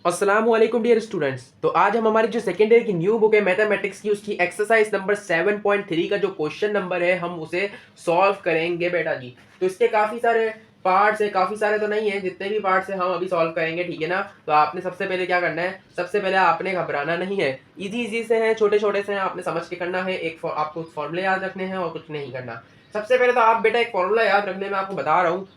अस्सलामुअलैकुम dear students. तो आज हम हमारी जो सेकेंड ईयर की न्यू बुक है मैथमेटिक्स की, उसकी एक्सरसाइज नंबर 7.3 का जो क्वेश्चन नंबर है हम उसे सॉल्व करेंगे बेटा जी। तो इसके काफ़ी सारे पार्ट्स है, काफ़ी सारे तो नहीं है, जितने भी पार्ट्स है हम अभी सॉल्व करेंगे, ठीक है ना। तो आपने सबसे पहले क्या करना है, सबसे पहले आपने घबराना नहीं है। इजी इजी से हैं, छोटे छोटे से हैं, आपने समझ के करना है। आपको फॉर्मूले याद रखने हैं और कुछ नहीं करना। सबसे पहले तो आप बेटा एक फॉर्मूला याद रखने में आपको बता रहा हूँ,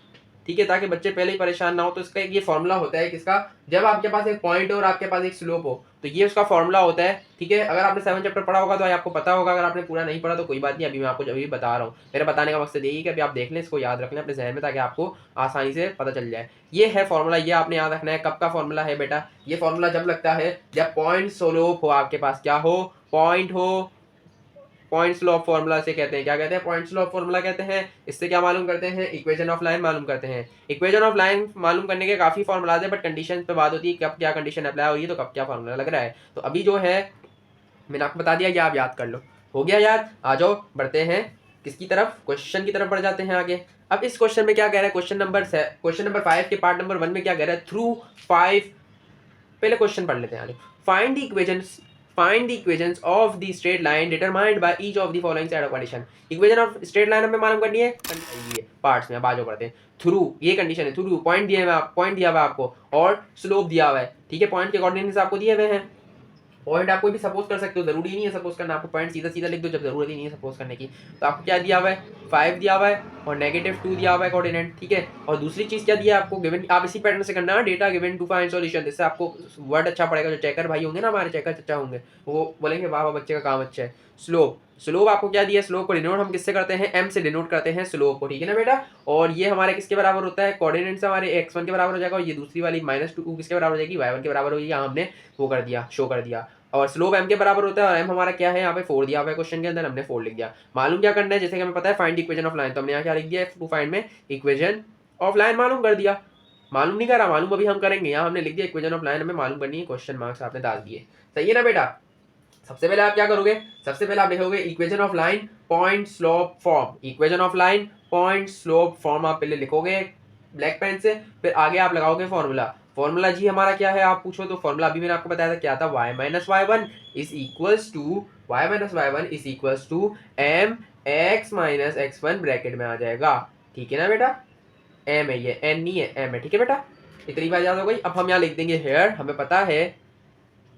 ठीक है, ताकि बच्चे पहले ही परेशान ना हो। तो इसका एक ये फॉर्मूला होता है किसका, जब आपके पास एक पॉइंट हो और आपके पास एक स्लोप हो, तो ये उसका फॉर्मूला होता है, ठीक है। अगर आपने 7 चैप्टर पढ़ा होगा तो आपको पता होगा, अगर आपने पूरा नहीं पढ़ा तो कोई बात नहीं, अभी मैं आपको अभी बता रहा हूँ। मेरा बताने का मकसद यही है कि अभी आप देख लें, इसको याद रख लें अपने जहन में, ताकि आपको आसानी से पता चल जाए। ये है फॉर्मूला, ये आपने याद रखना है। कब का फॉर्मूला है बेटा, ये फॉर्मूला जब लगता है जब पॉइंट स्लोप हो, आपके पास क्या हो, पॉइंट हो। पॉइंट स्लोप फार्मूला से कहते हैं, क्या कहते हैं, पॉइंट स्लोप फार्मूला कहते हैं। इससे क्या मालूम करते हैं, इक्वेशन ऑफ लाइन मालूम करते हैं। इक्वेशन ऑफ लाइन मालूम करने के काफी फार्मूलाज है, बट कंडीशन पे बात होती है, कब क्या कंडीशन अप्लाई हो रही है, तो कब क्या फार्मूला लग रहा है। तो अभी जो है मैंने आपको बता दिया, ये आप याद कर लो। हो गया याद, आ जाओ बढ़ते हैं किसकी तरफ, क्वेश्चन की तरफ बढ़ जाते हैं आगे। अब इस क्वेश्चन में क्या कह रहा है, क्वेश्चन नंबर 5 के पार्ट नंबर 1 में क्या कह रहा है, थ्रू 5। पहले क्वेश्चन पढ़ लेते हैं आगे। Find the equations find the equations of the straight line determined by each of the following set of condition. Equation of straight line हमें मालूम करनी है, ये पार्ट्स में बाजू पढ़ते हैं। थ्रू ये कंडीशन है, थ्रू पॉइंट दिया हुआ है आपको, और स्लोप दिया हुआ है, ठीक है। पॉइंट के कोऑर्डिनेट्स आपको दिए हुए हैं। पॉइंट आप कोई भी सपोज कर सकते हो, जरूरी नहीं है सपोज करना, आपको पॉइंट सीधा सीधा लिख दो जब जरूरत ही नहीं है सपोज करने की। तो आपको क्या दिया हुआ है, 5 दिया हुआ है और -2 दिया हुआ है कोऑर्डिनेट, ठीक है। और दूसरी चीज क्या दिया है आपको, गिवन, आप इसी पैटर्न से करना, data given to find solution. इससे आपको वर्ड अच्छा पड़ेगा, जो चेकर भाई होंगे ना, हमारे चेकर चचा होंगे, वो बोलेंगे वाह वाह बच्चे का काम अच्छा है। स्लोप, स्लोप आपको क्या दिया है, स्लोप को डिनोट हम किससे करते हैं, m से डिनोट करते हैं स्लोप को, ठीक है ना बेटा। और ये हमारे किसके बराबर होता है, कोऑर्डिनेट्स हमारे x1 के बराबर हो जाएगा, और ये दूसरी वाली -2 किसके बराबर हो जाएगी, y1 के बराबर होगी। यहाँ हमने वो कर दिया, शो कर दिया। और स्लोप m के बराबर होता है, और m हमारा क्या है, यहाँ पे 4 दिया हुआ है क्वेश्चन के अंदर, हमने 4 लिख दिया। मालूम क्या करना है, जैसे कि हमें पता है फाइंड इक्वेशन ऑफ लाइन, तो हमने यहाँ क्या लिख दिया, टू फाइंड में इक्वेशन ऑफ लाइन मालूम कर दिया। मालूम नहीं करा, मालूम अभी हम करेंगे। यहाँ हमने लिख दिया इक्वेशन ऑफ लाइन हमें मालूम करनी है, क्वेश्चन मार्क्स आपने डाल दिए, सही है ना बेटा। सबसे पहले आप क्या करोगे, सबसे पहले आप लिखोगे equation of line point slope form. Equation of line point slope form आप पहले लिखोगे ब्लैक पेन से, फिर आगे आप लगाओगे फॉर्मूला। फॉर्मूला जी हमारा क्या है, आप पूछो तो फॉर्मूला अभी मैंने आपको बताया था क्या था, y-y1 is equals to m x-x1 bracket में आ जाएगा, ठीक है ना बेटा। m है, ये n नहीं है, m है, ठीक है बेटा। इतनी बात याद हो गई। अब हम यहाँ लिख देंगे हेयर, हमें पता है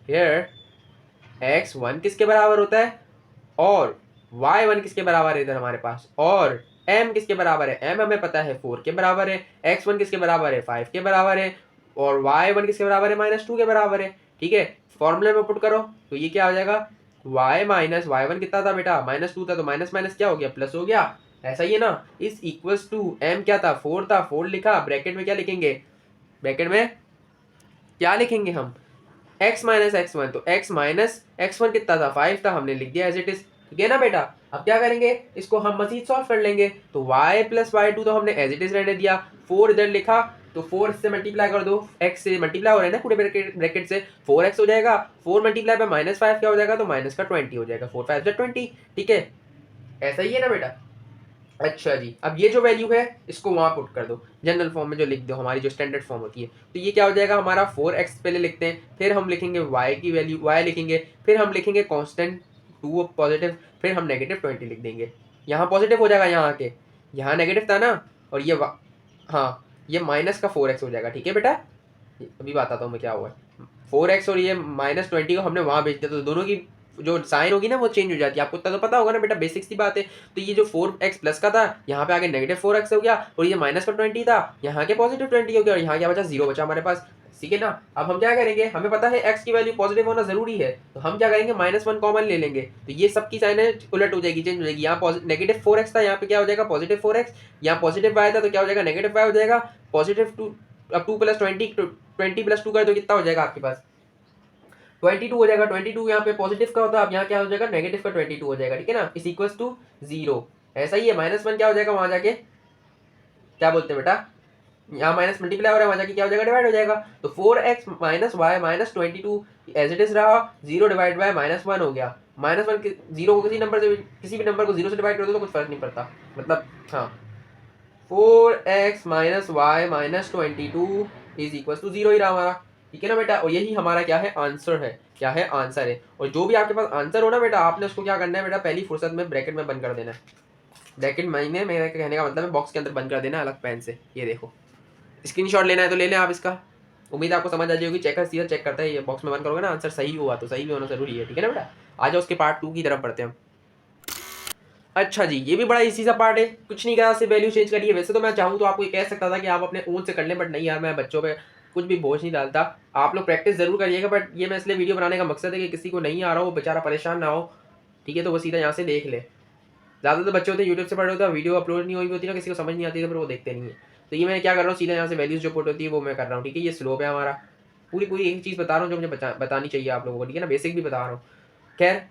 हेयर x1 किसके बराबर होता है, और y1 किसके बराबर है इधर हमारे पास, और m किसके बराबर है, m हमें पता है 4 के बराबर है, x1 किसके बराबर है, 5 के बराबर है, और y1 किसके बराबर है, -2 के बराबर है, ठीक है। फॉर्मूले में पुट करो तो ये क्या हो जाएगा, y माइनस y1 कितना था बेटा, -2 था, तो माइनस माइनस क्या हो गया, प्लस हो गया, ऐसा ही है ना। इस इक्वल्स टू m क्या था, 4 था, 4 लिखा, ब्रैकेट में क्या लिखेंगे, ब्रैकेट में क्या लिखेंगे हम, x माइनस x1, तो x माइनस x1 कितना था, 5 था, हमने लिख दिया एज इट इज, ठीक है ना बेटा। अब क्या करेंगे, इसको हम मजीद सॉल्व कर लेंगे। तो y प्लस y2 तो हमने एज इट इज रहने दिया, 4 इधर लिखा, तो 4 से मल्टीप्लाई कर दो, x से मल्टीप्लाई हो रहा है ना पूरे ब्रैकेट से, 4x हो जाएगा, 4 मल्टीप्लाई बाय -5 क्या हो जाएगा, तो माइनस का 20 हो जाएगा, 4 5 20, ठीक है। ऐसा ही है ना बेटा। अच्छा जी, अब ये जो वैल्यू है इसको वहां पुट कर दो, जनरल फॉर्म में जो लिख दो, हमारी जो स्टैंडर्ड फॉर्म होती है। तो ये क्या हो जाएगा हमारा, 4x पहले लिखते हैं, फिर हम लिखेंगे y की वैल्यू, y लिखेंगे, फिर हम लिखेंगे कांस्टेंट 2 पॉजिटिव, फिर हम -20 लिख देंगे। यहाँ पॉजिटिव हो जाएगा, यहाँ आके यहाँ नेगेटिव था ना, और ये हाँ, ये माइनस का 4x हो जाएगा, ठीक है बेटा। अभी बताता हूँ मैं क्या हुआ है, 4x और ये -20 को हमने वहाँ भेज दिया, तो दोनों की जो साइन होगी ना वो चेंज हो जाती है, आपको तो पता होगा ना बेटा, बेसिक सी बात है। तो ये जो 4x प्लस का था, यहाँ पे आगे -4x हो गया, और ये माइनस का 20 था, यहाँ के +20 हो गया, और यहाँ क्या बचा, 0 बचा हमारे पास, ठीक है ना। अब हम क्या करेंगे, हमें पता है x की वैल्यू पॉजिटिव होना जरूरी है, तो हम क्या करेंगे, -1 कॉमन ले लेंगे, तो ये सबकी साइन उलट हो जाएगी, चेंज हो जाएगी। यहाँ -4x था, यहाँ पे क्या हो जाएगा, +4x, यहाँ पॉजिटिव y था तो क्या हो जाएगा, -y हो जाएगा, +2, अब 2 + 20, 20 + 2 कर दो, कितना हो जाएगा आपके पास, 22 हो जाएगा। 22 यहाँ पे पॉजिटिव का होता है, अब यहाँ क्या हो जाएगा, नेगेटिव का 22 हो जाएगा, ठीक है ना, इज इक्वल टू 0। ऐसा ही है, -1 क्या हो जाएगा, वहां जाके क्या बोलते हैं बेटा, यहाँ माइनस मल्टीप्लाई हो रहा है, वहां जाके क्या हो जाएगा, डिवाइड हो जाएगा। तो 4x minus Y minus 22 as it is रहा, 0 डिवाइड बाय -1 हो गया। -1 जीरो को किसी भी नंबर को 0 से डिवाइड कर दो तो कुछ फर्क नहीं पड़ता, मतलब हाँ, 4x minus Y minus 22 is equal to 0 ही रहा हमारा। ठीक है ना बेटा, और यही हमारा क्या है, आंसर है। क्या है, आंसर है। और जो भी आपके पास आंसर हो ना बेटा, आपने उसको क्या करना है बेटा, पहली फुर्सत में ब्रैकेट में बंद कर देना है। ब्रैकेट महीने मेरे कहने का मतलब है बॉक्स के अंदर बंद कर देना अलग पेन से। ये देखो, स्क्रीनशॉट लेना है तो ले लें आप इसका। उम्मीद आपको समझ आ जाएगी। चेकर सीधा चेक करता है, ये बॉक्स में बंद करोगे ना, आंसर सही हुआ तो सही भी होना जरूरी है। ठीक है ना बेटा, आ जाओ उसके पार्ट 2 की तरफ बढ़ते हैं हम। अच्छा जी, ये भी बड़ा इजी सा पार्ट है, कुछ नहीं करा, सिर्फ वैल्यू चेंज करिए। वैसे तो मैं चाहूँ तो आपको ये कह सकता था कि आप अपने ओन से कर लें, बट नहीं यार, मैं बच्चों पे कुछ भी बोझ नहीं डालता। आप लोग प्रैक्टिस जरूर करिएगा, बट ये मैं इसलिए वीडियो बनाने का मकसद है कि किसी को नहीं आ रहा हो, बेचारा परेशान ना हो। ठीक है, तो वो सीधा यहाँ से देख ले। ज़्यादातर बच्चे होते हैं यूट्यूब से पढ़ रहे होते हैं, वीडियो अपलोड नहीं हुई होती ना, किसी को समझ नहीं आती तो फिर वो देखते नहीं है। तो ये मैं क्या कर रहा हूँ, सीधा यहाँ से वैल्यूज जो पुट होती है वो मैं कर रहा हूँ। ठीक है, ये स्लोप है हमारा। पूरी पूरी एक चीज़ बता रहा हूँ जो मुझे बतानी चाहिए आप लोगों को। ठीक है ना, बेसिक भी बता रहा हूँ। खैर,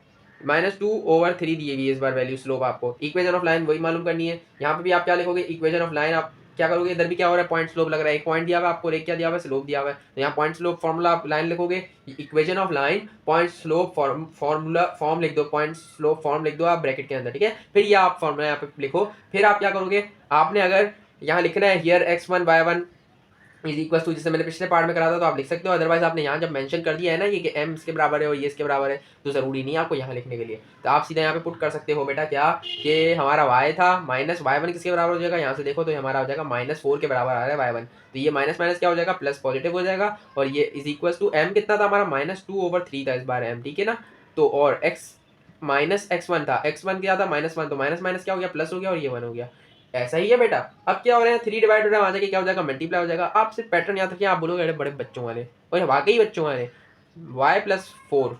-2/3 दी हुई है इस बार वैल्यू स्लोप आपको। इक्वेशन ऑफ लाइन वही मालूम करनी है। यहाँ पे भी आप क्या लिखोगे, इक्वेशन ऑफ लाइन आप क्या करोगे, इधर भी क्या हो रहा है, पॉइंट स्लोप लग रहा है। एक पॉइंट दिया हुआ है आपको, एक क्या दिया हुआ है, स्लोप दिया हुआ है। तो यहाँ पॉइंट स्लोप फॉर्मूला आप लाइन लिखोगे, equation of line point slope formula form लिख दो, पॉइंट स्लोप फॉर्म लिख दो आप ब्रैकेट के अंदर। ठीक है, फिर ये आप फॉर्मूला यहाँ पे लिखो। फिर आप क्या करोगे, आपने अगर यहाँ लिखना है here x1 y1 is equal to, जैसे मैंने पिछले पार्ट में करा था तो आप लिख सकते हो। अदरवाइज आपने यहाँ जब मेंशन कर दिया है ना ये कि m इसके बराबर है और ये इसके बराबर है, तो ज़रूरी नहीं है आपको यहाँ लिखने के लिए। तो आप सीधा यहाँ पे पुट कर सकते हो बेटा क्या, कि हमारा y था माइनस y1 किसके बराबर हो जाएगा, यहाँ से देखो तो हमारा हो जाएगा -4 के बराबर आ रहा है y1। तो ये माइनस माइनस क्या हो जाएगा, प्लस पॉजिटिव हो जाएगा। और ये इज इक्वल टू m कितना था हमारा, -2/3 था इस बार m। ठीक है ना, तो और x -x1 था, x1 क्या था -1, तो माइनस माइनस क्या हो गया, प्लस हो गया, और ये 1 हो गया। ऐसा ही है बेटा। अब क्या हो रहा है, 3 डिवाइड हो रहा है, वहाँ जाके क्या हो जाएगा, मल्टीप्लाई हो जाएगा। आप सिर्फ पैटर्न याद रखिए, आप बोलोगे अरे बड़े बच्चों वाले, और ये वाकई बच्चों वाले। y+4,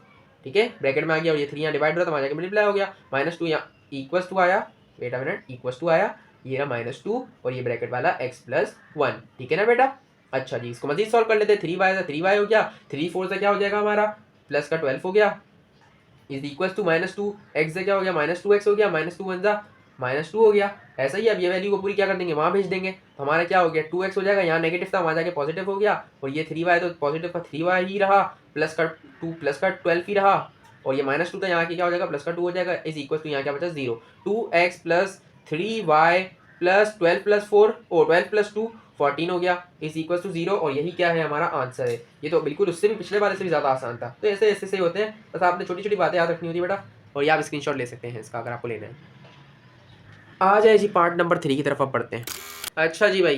ठीक है, ब्रैकेट में आ गया, और ये 3 यहाँ डिवाइड हो रहा था, वहाँ जाके मल्टीप्लाई हो गया। -2 यहाँ इक्वल्स टू आया, wait a minute, equals to आया, ये रहा -2, और ये ब्रैकेट वाला x+1। ठीक है ना बेटा। अच्छा जी, इसको मजीद सॉल्व कर लेते हैं। 3y से 3y हो गया, 3 4 से क्या हो जाएगा हमारा, प्लस का 12 हो गया, इज इक्वल टू -2, एक्स से क्या हो गया, -2x हो गया, -2 1 -2 हो गया। ऐसा ही अब ये वैल्यू को पूरी क्या कर देंगे, वहाँ भेज देंगे। तो हमारा क्या हो गया, 2x हो जाएगा, यहाँ नेगेटिव था वहाँ जाके पॉजिटिव हो गया, और ये 3y तो पॉजिटिव का 3y ही रहा, प्लस का 2 प्लस का 12 ही रहा, और ये -2 था, यहाँ की क्या हो जाएगा, प्लस का 2 हो जाएगा, इज इक्वल टू यहाँ क्या बचा 0। 2x plus 3y plus 12 plus 4 और 12 प्लस 2 14 हो गया, इज इक्वल टू 0। और यही क्या है, हमारा आंसर है। ये तो बिल्कुल उससे भी पिछले वाले से भी ज़्यादा आसान था। तो ऐसे ऐसे से होते हैं, बस आपने छोटी छोटी बातें याद रखनी होती है बेटा। और ये आप स्क्रीनशॉट ले सकते हैं इसका अगर आपको लेना है। आ जाए जी पार्ट नंबर 3 की तरफ अब बढ़ते हैं। अच्छा जी भाई,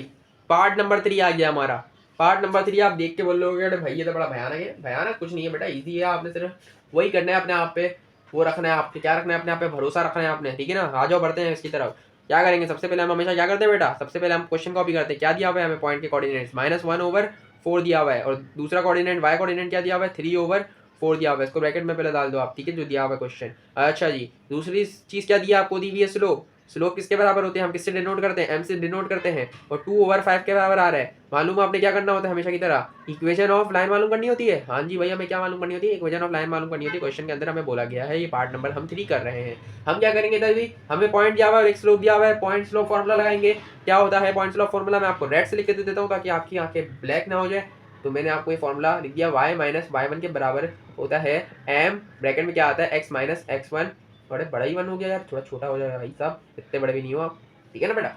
पार्ट नंबर 3 आ गया हमारा। पार्ट नंबर 3 आप देख के बोल लोगे अरे भाई ये तो बड़ा भयानक है। भयानक कुछ नहीं है बेटा, ईजी है। आपने सिर्फ वही करना है, अपने आप पे वो रखना है, आपके क्या रखना है, अपने आप पे भरोसा रखना है आपने। ठीक है ना, आ जाओ बढ़ते हैं इसकी तरफ। क्या करेंगे, सबसे पहले हम हमेशा क्या करते हैं बेटा, सबसे पहले हम क्वेश्चन कॉपी करते हैं। क्या दिया हुआ है हमें, पॉइंट के कोऑर्डिनेट्स -1/4 दिया हुआ है, और दूसरा कोऑर्डिनेट y कोऑर्डिनेट क्या दिया हुआ है, 3/4 दिया हुआ है। इसको ब्रैकेट में पहले डाल दो आप, ठीक है, जो दिया हुआ है क्वेश्चन। अच्छा जी, दूसरी चीज़ क्या दिया आपको, दी हुई है स्लोप। स्लोप किसके बराबर होते हैं, हम किससे डिनोट करते हैं, m से डिनोट करते हैं, और 2/5 के बराबर आ रहा है। मालूम आपने क्या करना होता है हमेशा की तरह, इक्वेशन ऑफ लाइन मालूम करनी होती है। हाँ जी भाई, हमें क्या मालूम करनी होती है, इक्वेशन ऑफ लाइन मालूम करनी होती है। क्वेश्चन के अंदर हमें बोला गया है, ये पार्ट नंबर हम 3 कर रहे हैं। हम क्या करेंगे इधर भी, हमें पॉइंट दिया हुआ है और एक स्लोप दिया हुआ है, पॉइंट स्लोप फॉर्मूला लगाएंगे। क्या होता है पॉइंट स्लोप फॉर्मूला, मैं आपको रेड से लिख के दे देता हूँ ताकि आपकी आंखें ब्लैक ना हो जाए। तो मैंने आपको ये फॉर्मूला लिख दिया, y - y1 के बराबर होता है m, ब्रैकेट में क्या आता है, x - x1। बड़े बड़ा ही 1 हो गया यार, थोड़ा छोटा हो जाएगा भाई साहब, इतने बड़े भी नहीं हो आप। ठीक है ना बेटा।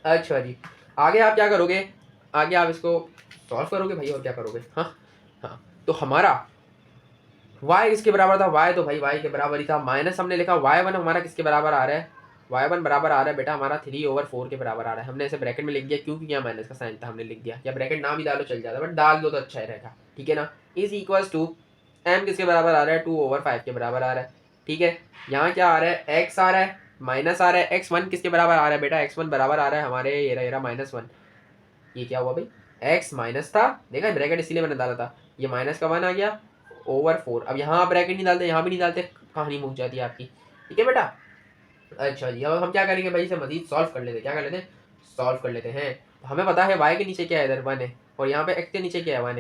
अच्छा जी, आगे आप क्या करोगे, आगे आप इसको सॉल्व करोगे भाई, और क्या करोगे। हाँ हाँ, तो हमारा y किसके बराबर था, y तो भाई y के बराबर ही था। माइनस हमने लिखा y1 हमारा किसके बराबर आ रहा है, y1 बराबर आ रहा है बेटा हमारा 3/4 के बराबर आ रहा है। हमने इसे ब्रैकेट में लिख दिया, क्योंकि यहाँ माइनस का साइन था हमने लिख दिया, या ब्रैकेट ना भी डालो चल जाता, बट डाल दो तो अच्छा ही रहेगा। ठीक है ना, इज इक्वल्स टू m किसके बराबर आ रहा है, 2/5 के बराबर आ रहा है। ठीक है, यहाँ क्या आ रहा है, x आ रहा है, माइनस आ रहा है, x1 किसके बराबर आ रहा है बेटा, x1 बराबर आ रहा है हमारे ये रहा -1। ये क्या हुआ भाई, x माइनस था, देखा ब्रैकेट इसीलिए मैंने डाला था, ये माइनस का 1 आ गया /4। अब यहाँ आप ब्रैकेट नहीं डालते, यहाँ भी नहीं डालते, कहानी मुक जाती है आपकी। ठीक है बेटा। अच्छा जी, अब हम क्या करेंगे भाई, इसे मजीद सॉल्व कर लेते हैं। क्या कर लेते हैं, सॉल्व कर लेते हैं। तो हमें पता है y के नीचे क्या है, इधर 1 है, और यहाँ पे x के नीचे क्या है, 1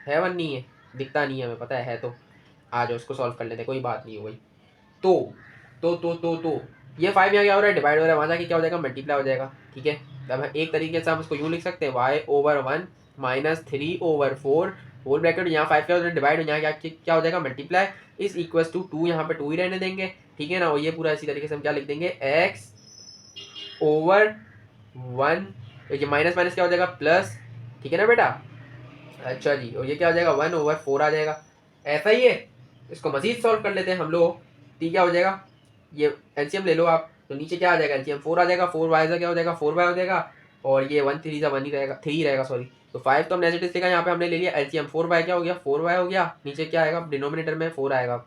है 1 नहीं है, दिखता नहीं है, हमें पता है तो आ जाओ इसको सॉल्व कर लेते हैं, कोई बात नहीं हो गई। तो ये 5 यहाँ क्या हो रहा है, डिवाइड हो रहा है, वहाँ जाके क्या हो जाएगा, मल्टीप्लाई हो जाएगा। ठीक है, तब एक तरीके से हम इसको यूँ लिख सकते हैं, y/1 - 3/4 होल ब्रैकेट, यहाँ 5 क्या हो रहा है, डिवाइड, यहाँ क्या हो जाएगा, मल्टीप्लाई, इज इक्वल्स टू 2, यहाँ पे 2 ही रहने देंगे। ठीक है ना, और ये पूरा इसी तरीके से हम क्या लिख देंगे, x/1, ये माइनस माइनस क्या हो जाएगा, प्लस। ठीक है ना बेटा, अच्छा जी, और ये क्या हो जाएगा 1/4 आ जाएगा। ऐसा ही है, इसको मजीद सॉल्व कर लेते हैं हम लोग। ठीक, क्या हो जाएगा, ये एलसीएम ले लो आप, तो नीचे क्या आ जाएगा एलसीएम 4 आ जाएगा, 4y का क्या हो जाएगा 4y हो जाएगा, और ये 1 3 1 ही रहेगा, 3 रहेगा सॉरी। तो 5 तो हमने एज इट इज लिखा, यहाँ पे हमने ले लिया एलसीएम 4y क्या हो गया 4y हो गया, नीचे क्या आएगा डिनोमिनेटर में 4 आएगा,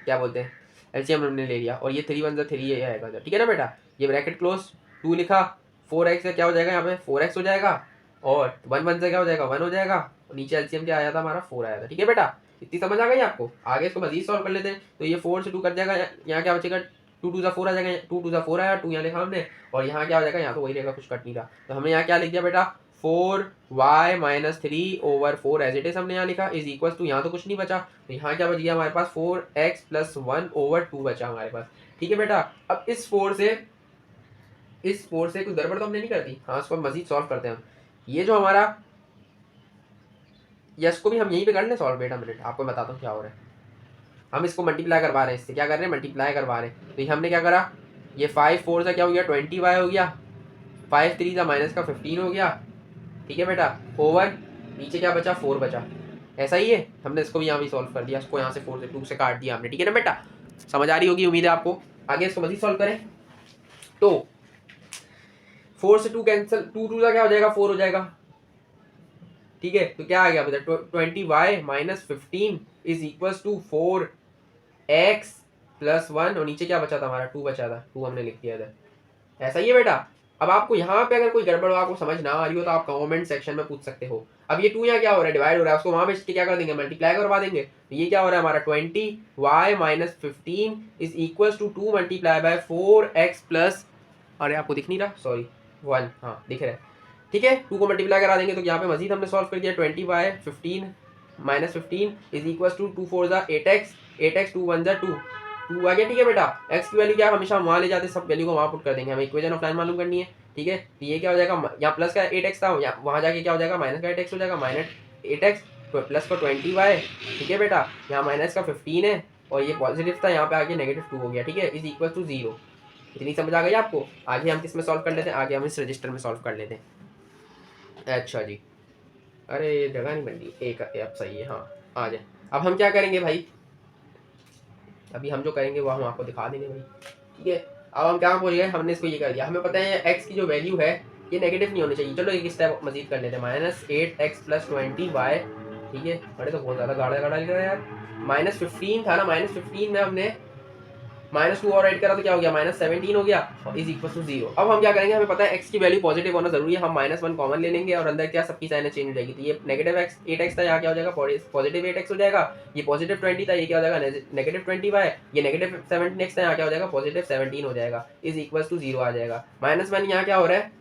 क्या बोलते हैं एलसीएम हमने ले लिया, और ये 3 1 3 ये आएगा, ठीक है ना बेटा। ये ब्रैकेट क्लोज, 2 लिखा, 4x का क्या हो जाएगा यहाँ पे 4x हो जाएगा, और 1 1 से क्या हो जाएगा 1 हो जाएगा, और नीचे एलसीएम क्या आया था हमारा 4 आया था। ठीक है बेटा, इतनी समझ आ गई आपको। आगे इसको मजीद सॉल्व कर लेते हैं, तो ये 4 से 2 कट जाएगा, यहाँ क्या बचेगा 2 2 4 आ जाएगा, 2 2 4 आया, 2 यहाँ लिखा हमने, और यहाँ क्या हो जाएगा, यहाँ तो वही रहेगा, कुछ कट नहीं रहा, तो हमने यहाँ क्या लिख दिया बेटा 4y-3/4 एज इट इज हमने यहाँ लिखा, इज इक्वल टू, यहाँ तो कुछ नहीं बचा, तो यहाँ क्या बच गया हमारे पास 4x+1/2 बचा हमारे पास। ठीक है बेटा, अब इस 4 से कुछ गड़बड़ तो हमने नहीं कर दी। हाँ, इसको मजीद सॉल्व करते हैं हम। ये जो हमारा, या इसको भी हम यहीं पे कर लें सॉल्व बेटा, मिनट आपको बताता हूँ क्या हो रहा है। हम इसको मल्टीप्लाई करवा रहे हैं, इससे क्या कर रहे हैं मल्टीप्लाई करवा रहे हैं, तो ये हमने क्या करा, ये 5 4 से क्या हो गया 20y हो गया, 5 3 का माइनस का 15 हो गया। ठीक है बेटा, ओवर नीचे क्या बचा 4 बचा, ऐसा ही है, हमने इसको भी यहाँ भी सॉल्व कर दिया, इसको यहाँ से 4 से 2 से काट दिया हमने। ठीक है ना बेटा, समझ आ रही होगी उम्मीद है आपको। आगे इसको मजीद सॉल्व करें, तो 4 से 2 कैंसिल, 2 2 का क्या हो जाएगा 4 हो जाएगा। ठीक है, तो क्या आ गया बेटा 20y-15 is equal to 4x+1, और नीचे क्या बचा था हमारा 2 बचा था, 2 हमने लिख दिया था, ऐसा ही है बेटा। अब आपको यहाँ पे अगर कोई गड़बड़ हो, आपको समझ ना आ रही हो, तो आप कमेंट सेक्शन में पूछ सकते हो। अब ये 2 यहाँ क्या हो रहा है डिवाइड हो रहा है, उसको वहाँ पे क्या कर देंगे मल्टीप्लाई करवा देंगे, तो ये क्या हो रहा है हमारा 20y-15 is equal to 2 multiply by 4x+, अरे आपको दिख नहीं रहा सॉरी 1, हाँ दिख रहा है। ठीक है, 2 को मल्टीप्लाई करा देंगे, तो यहाँ पे मजीद हमने सॉल्व कर दिया 20y-15 is equal to 2 4 8x, 8x 2 1 2 2 आ गया। ठीक है बेटा, x की वैल्यू क्या हमेशा वहाँ ले जाते, सब वैल्यू को वहाँ पुट कर देंगे, हमें इक्वेशन ऑफ लाइन मालूम करनी है। ठीक है, तो ये क्या हो जाएगा, यहाँ प्लस का 8x था, वहाँ जाके क्या हो जाएगा माइनस का 8x हो जाएगा, -8x प्लस का 20y। ठीक है बेटा, यहाँ माइनस का 15 है, और ये पॉजिटिव था, यहाँ पे आगे -2 हो गया। ठीक है, इज इक्वल टू 0। इतनी समझ आ गई आपको। आगे हम किस में सॉल्व कर लेते हैं, आगे हम इस रजिस्टर में सॉल्व कर लेते हैं। अच्छा जी, अरे ये जगह नहीं बन रही, एक अब सही है, हाँ आ जाए। अब हम क्या करेंगे भाई, अभी हम जो करेंगे वो हम आपको दिखा देंगे भाई। ठीक है, अब हम क्या बोल गए, हमने इसको ये कर दिया, हमें पता है x की जो वैल्यू है ये नेगेटिव नहीं होनी चाहिए। चलो एक स्टेप मजीद कर लेते हैं, -8x+20y। ठीक है, अरे तो बहुत ज़्यादा गाढ़ा गाढ़ा लिख रहा है यार, -15 था ना, -15 में हमने -2 और ऐड करा तो क्या हो गया -17 हो गया, और इज इक्वल टू 0। अब हम क्या करेंगे, हमें पता है x की वैल्यू पॉजिटिव होना जरूरी है, हम -1 कॉमन ले लेंगे, और अंदर क्या सबकी साइन चेंज हो जाएगी, तो ये नेगेटिव 8x था, यहाँ क्या हो जाएगा पॉजिटिव 8x हो जाएगा, ये पॉजिटिव 20 था, ये क्या हो जाएगा नेगेटिव 20y, ये नेगेटिव 17x था, यहाँ क्या हो जाएगा पॉजिटिव 17 हो जाएगा, इज इक्वल टू 0 आ जाएगा। -1 यहाँ क्या हो रहा है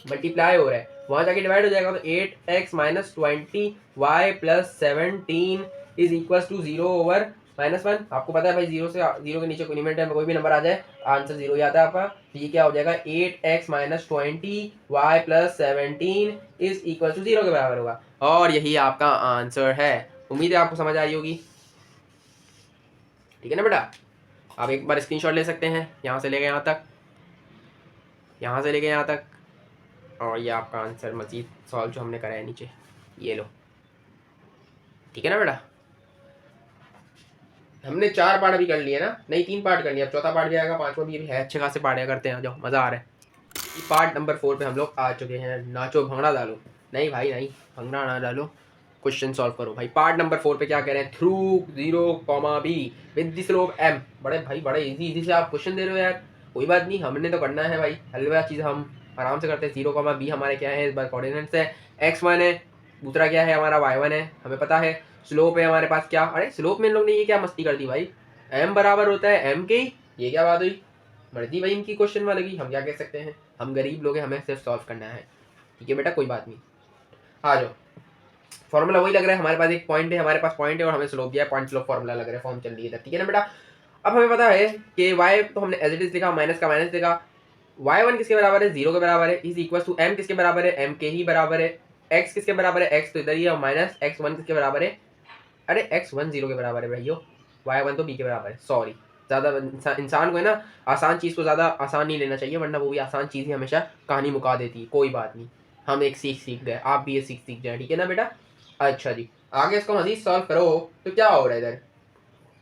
मल्टीप्लाई हो रहा है, वहाँ जाके डिवाइड हो जाएगा, तो 8x - 20y+17 is equal to 0 over -1। आपको पता है भाई 0 के नीचे कोई लिमिट है, कोई भी नंबर आ जाए आंसर 0 ही आता है आपका। तो ये क्या हो जाएगा 8x - 20y+17 is equal to 0 के बराबर होगा, और यही आपका आंसर है। उम्मीद है आपको समझ आ रही होगी। ठीक है ना बेटा, आप एक बार स्क्रीनशॉट ले सकते हैं, यहाँ से लेके यहाँ तक, यहाँ से लेके यहाँ तक, और ये आपका आंसर मजीद सॉल्व जो हमने करा है नीचे, ये लो। ठीक है ना बेटा, हमने 4 पार्ट अभी कर लिए ना, नहीं 3 पार्ट कर लिए, अब चौथा पार्ट भी आएगा, 5वां भी है, अच्छे खासे पार्ट करते हैं, जाओ मज़ा आ रहा है। पार्ट नंबर 4 पे हम लोग आ चुके हैं, नाचो भंगड़ा डालो, नहीं भाई नहीं भंगड़ा ना डालो, क्वेश्चन सॉल्व करो भाई। पार्ट नंबर 4 पे क्या कह रहे हैं, through 0, b with the slope m। बड़े भाई बड़े इजी से आप क्वेश्चन दे रहे हो यार, कोई बात नहीं, हमने तो करना है भाई, हलवा चीज़ हम आराम से करते हैं। 0, b हमारे क्या है, इस बार कोऑर्डिनेट्स है, x1 है, दूसरा क्या है हमारा y1 है, हमें पता है। स्लोप है हमारे पास क्या, अरे स्लोप में इन लोग ने ये क्या मस्ती कर दी भाई, m बराबर होता है m के, ये क्या बात हुई, मर्जी भाई इनकी क्वेश्चन वाले की, हम क्या कह सकते हैं, हम गरीब लोग हैं, हमें सिर्फ सॉल्व करना है। ठीक है बेटा, कोई बात नहीं, आ जाओ। फॉर्मूला वही लग रहा है, हमारे पास एक पॉइंट है, हमारे पास पॉइंट है, और हमें स्लोप दिया है, पॉइंट स्लोप फॉर्मूला लग रहा है, फॉर्म चल रही है। ठीक है ना बेटा, अब हमें पता है कि y तो हमने एज इट इज लिखा, माइनस का माइनस लिखा, y1 किसके बराबर है 0 के बराबर है, इज इक्वल टू m किसके बराबर है, m के ही बराबर है, x किसके बराबर है, x तो इधर ही है, माइनस x1 किसके बराबर है, अरे x1 0 के बराबर है भैया, y1 तो b के बराबर है। सॉरी, ज़्यादा इंसान को है ना आसान चीज़ को ज़्यादा आसान नहीं लेना चाहिए, वरना वो भी आसान चीज़ ही हमेशा कहानी मुका देती है। कोई बात नहीं, हम एक सीख गए, आप भी ये सीख जाए। ठीक है ना बेटा, अच्छा जी, आगे इसको मजीद सॉल्व करो तो क्या हो रहा है इधर,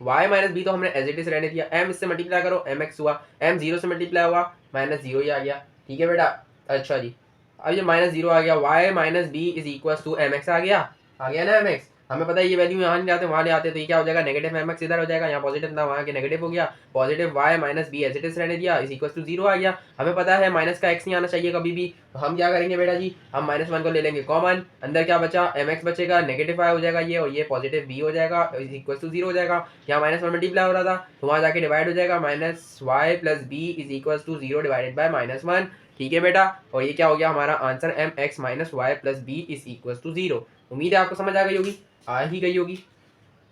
y माइनस बी तो हमने एज इट इज रहने दिया, m इससे मल्टीप्लाई करो mx हुआ, m जीरो से मल्टीप्लाई हुआ माइनस जीरो ही आ गया, ठीक है बेटा। अच्छा जी, अब ये माइनस जीरो आ गया, y minus B is equal to M X आ गया ना mx। हमें पता है ये वैल्यू यहाँ नहीं जाते वहाँ ले आते, तो ये क्या हो जाएगा, नेगेटिव एम एक्स इधर हो जाएगा, यहाँ पॉजिटिव था वहाँ के नेगेटिव हो गया, positive y minus B as it is रहने दिया इज इक्वल टू जीरो आ गया। हमें पता है माइनस का x नहीं आना चाहिए कभी भी, तो हम क्या करेंगे बेटा जी, हम माइनस वन को ले लेंगे कॉमन, अंदर क्या बचा एम एक्स बचेगा, नेगेटिव y हो जाएगा ये, और ये पॉजिटिव b हो जाएगा इज इक्वल टू जीरो हो जाएगा। यहाँ माइनस वन मल्टीप्लाई हो रहा था तो वहाँ जाके डिवाइड हो जाएगा, minus Y plus B is equal to zero divided by minus one, ठीक है बेटा। और ये क्या हो गया हमारा answer, M X minus Y plus B is equal to zero. उम्मीद है आपको समझ आ गई होगी, आ ही गई होगी।